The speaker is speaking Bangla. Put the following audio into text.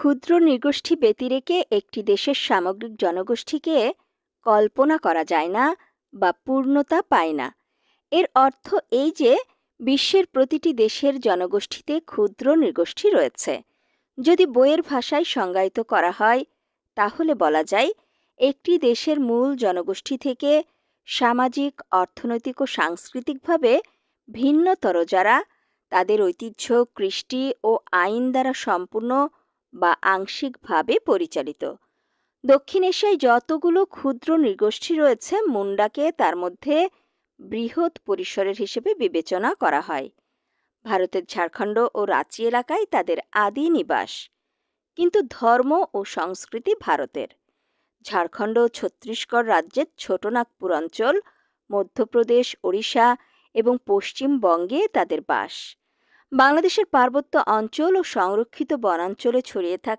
ক্ষুদ্র নৃগোষ্ঠী ব্যতিরেকে একটি দেশের সামগ্রিক জনগোষ্ঠীকে কল্পনা করা যায় না বা পূর্ণতা পায় না। এর অর্থ এই যে বিশ্বের প্রতিটি দেশের জনগোষ্ঠীতে ক্ষুদ্র নৃগোষ্ঠী রয়েছে। যদি বইয়ের ভাষায় সংজ্ঞায়িত করা হয় তাহলে বলা যায় একটি দেশের মূল জনগোষ্ঠী থেকে সামাজিক, অর্থনৈতিক ও সাংস্কৃতিকভাবে ভিন্নতর যারা তাদের ঐতিহ্য, কৃষ্টি ও আইন দ্বারা সম্পূর্ণ বা আংশিকভাবে পরিচালিত। দক্ষিণ এশিয়ায় যতগুলো ক্ষুদ্র নৃগোষ্ঠী রয়েছে, মুন্ডাকে তার মধ্যে বৃহৎ পরিসরের হিসেবে বিবেচনা করা হয়। ভারতের ঝাড়খণ্ড ও রাঁচি এলাকায় তাদের আদি নিবাস, কিন্তু ধর্ম ও সংস্কৃতি ভারতের। ঝাড়খণ্ড ও ছত্তিশগড় রাজ্যের ছোটনাগপুর অঞ্চল, মধ্যপ্রদেশ, ওড়িশা এবং পশ্চিমবঙ্গে তাদের বাস। বাংলাদেশের পার্বত্য অঞ্চল ও সংরক্ষিত বনাঞ্চলে ছড়িয়ে থাকা